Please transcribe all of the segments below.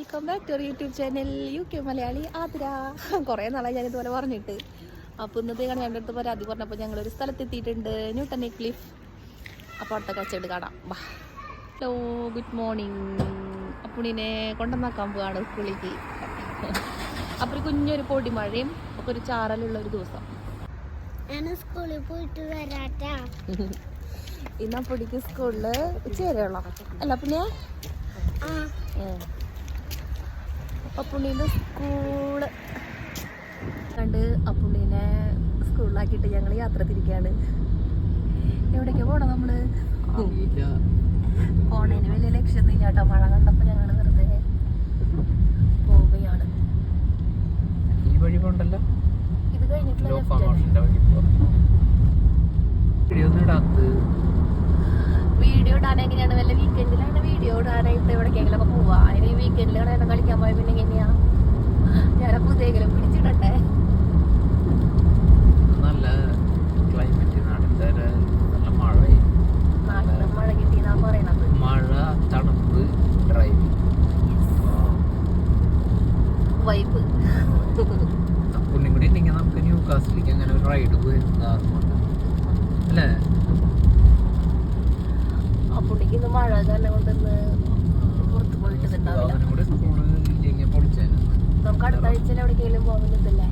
Welcome back to YouTube channel UK Malayali Athira. കുറേ നാളായി ഞാനിതുപോലെ പറഞ്ഞിട്ട്. അപ്പോൾ ഇന്നത്തെ കാണാൻ എൻ്റെ അടുത്ത് പരാതി പറഞ്ഞപ്പോൾ ഞങ്ങളൊരു സ്ഥലത്തെത്തിയിട്ടുണ്ട്, ന്യൂട്ടൺ ക്ലിഫ്. അപ്പോൾ അടുത്ത കച്ചവടം കാണാം. ബാ. Hello, good morning. അപ്പുണ്ണിനെ കൊണ്ടുവന്നാക്കാൻ പോവാണ് സ്കൂളിലേക്ക്. അപ്പോൾ കുഞ്ഞൊരു പൊടി മഴയും ഒക്കെ ഒരു ചാറലുള്ള ഒരു ദിവസം. സ്കൂളിൽ പോയിട്ട് വരാട്ടാ. ഇന്ന് അപ്പുണ്ണിക്ക് സ്കൂളിൽ ഉച്ചവരെയുള്ള അല്ല പിന്നെ അപ്പുണ്ണീൻ്റെ സ്കൂള് കണ്ട് അപ്പുണ്ണീനെ സ്കൂളിലാക്കിയിട്ട് ഞങ്ങൾ യാത്ര തിരിക്കുകയാണ്. എവിടേക്കാണ് പോകണം നമ്മള്? പോണേന് വലിയ ലക്ഷ്യമൊന്നുമില്ല കേട്ടോ. മഴ കണ്ടപ്പോൾ ഞങ്ങൾ വെറുതെ പോവുകയാണ്. ഈ വഴി പോണ്ടല്ലോ, ഇത് കഴിഞ്ഞിട്ടുള്ള വീഡിയോ ഇടാൻ എങ്ങനെയാണ്? വല്ല വീക്കെൻഡിലാണ് വീഡിയോ ഇടാനായിട്ട് എവിടേക്കെങ്കിലൊക്കെ പോവാ. അതിന് ഈ വീക്കെൻഡിൽ കടന്ന് കളിക്കാൻ പോയ പിന്നെ എങ്ങനെയാ? ഞാനപ്പോ ഇതേങ്കിലും പിടിച്ചിടട്ടെ. നല്ല ക്ലൈമറ്റ്, നല്ല മഴ, നാട്ടിലും മഴ കിട്ടിയെന്നാ പറയണത്. മഴ, തണുപ്പ്, ഡ്രൈവിംഗ് വൈബ്. പുണ്യം കൂടി ഉണ്ടെങ്കിൽ നമുക്ക് ന്യൂ കാസ്റ്റിലേക്ക് അങ്ങനെ ഒരു റൈഡ് പോയിരുന്നുണ്ട് അല്ലേ? അപ്പുണ്ണിക്ക് ഇന്ന് മഴ തന്നെ കൊണ്ടിന്ന് പുറത്ത് പോയിട്ടുണ്ടാവില്ല. നമുക്ക് അടുത്ത ആഴ്ച എവിടേക്കെങ്കിലും പോകുന്നില്ലേ?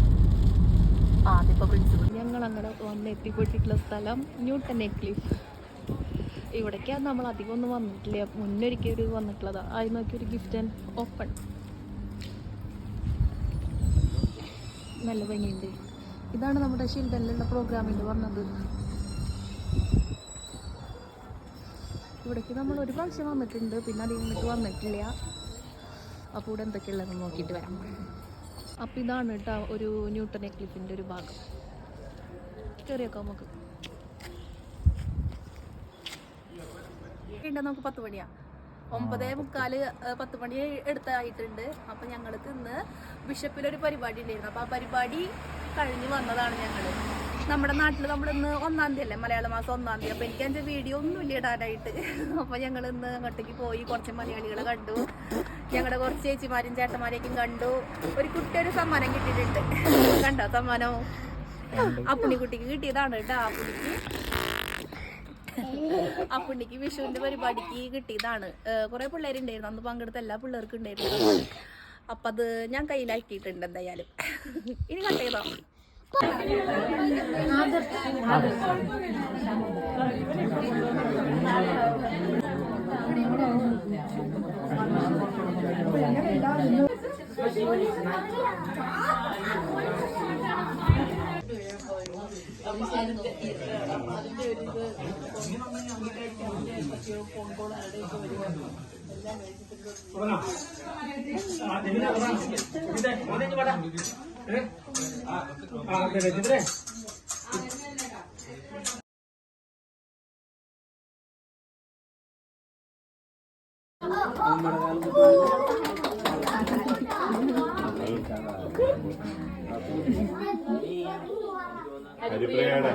ആദ്യപ്പോ പ്രിൻസിപ്പൽ ഞങ്ങൾ അങ്ങനെ വന്ന് എത്തിപ്പെട്ടിട്ടുള്ള സ്ഥലം ന്യൂട്ടൺ ക്ലിഫ്. ഇവിടേക്കാണ് നമ്മൾ അധികം ഒന്നും വന്നിട്ടില്ല. മുന്നൊരിക്കൽ ഒരു വന്നിട്ടുള്ളതാണ്. ആയി നോക്കി ഒരു ഗിഫ്റ്റ് ആൻഡ് ഓപ്പൺ. നല്ല ഭംഗിയുണ്ട്. ഇതാണ് നമ്മുടെ ഷിൽഡനിലുള്ള പ്രോഗ്രാമിൻ്റെ പറഞ്ഞത്. ഇവിടേക്ക് നമ്മൾ ഒരു പ്രാവശ്യം വന്നിട്ടുണ്ട്, പിന്നെ അധികം ഇങ്ങോട്ട് വന്നിട്ടില്ല. അപ്പോൾ ഇവിടെ എന്തൊക്കെയുള്ളതെന്ന് നോക്കിയിട്ട് വരാം. അപ്പോൾ ഇതാണ് കേട്ടോ ഒരു ന്യൂട്ടൺ ക്ലിഫിൻ്റെ ഒരു ഭാഗം. കയറിയൊക്കെ നമുക്ക് നമുക്ക് 10 മണിയാണ്. 9:45 10 മണി എടുത്തായിട്ടുണ്ട്. അപ്പം ഞങ്ങൾക്ക് ഇന്ന് ബിഷപ്പിലൊരു പരിപാടി ഉണ്ടായിരുന്നു. അപ്പോൾ ആ പരിപാടി കഴിഞ്ഞ് വന്നതാണ് ഞങ്ങൾ. നമ്മുടെ നാട്ടിൽ നമ്മളിന്ന് 1-ാം തീയതി അല്ലേ, മലയാള മാസം 1-ാം തീയതി. അപ്പോൾ എനിക്ക് അതിൻ്റെ വീഡിയോ ഒന്നുമില്ല ഇടാനായിട്ട്. അപ്പോൾ ഞങ്ങൾ ഇന്ന് അങ്ങോട്ടേക്ക് പോയി കുറച്ച് മലയാളികളെ കണ്ടു. ഞങ്ങളുടെ കുറച്ച് ചേച്ചിമാരും ചേട്ടന്മാരെയൊക്കെ കണ്ടു. ഒരു കുട്ടി ഒരു സമ്മാനം കിട്ടിയിട്ടുണ്ട്. കണ്ടോ സമ്മാനം? അപ്പുണ്ണിക്കുട്ടിക്ക് കിട്ടിയതാണ് കേട്ടോ. അപ്പുണ്ണിക്ക് വിഷുവിൻ്റെ പരിപാടിക്ക് കിട്ടിയതാണ്. കുറേ പിള്ളേരുണ്ടായിരുന്നു അന്ന് പങ്കെടുത്ത, എല്ലാ പിള്ളേർക്കും ഉണ്ടായിരുന്നു. അപ്പം അത് ഞാൻ കയ്യിലാക്കിയിട്ടുണ്ട് എന്തായാലും. ഇനി കട്ട് ചെയ്തോ. ഹരിപ്രിയയുടെ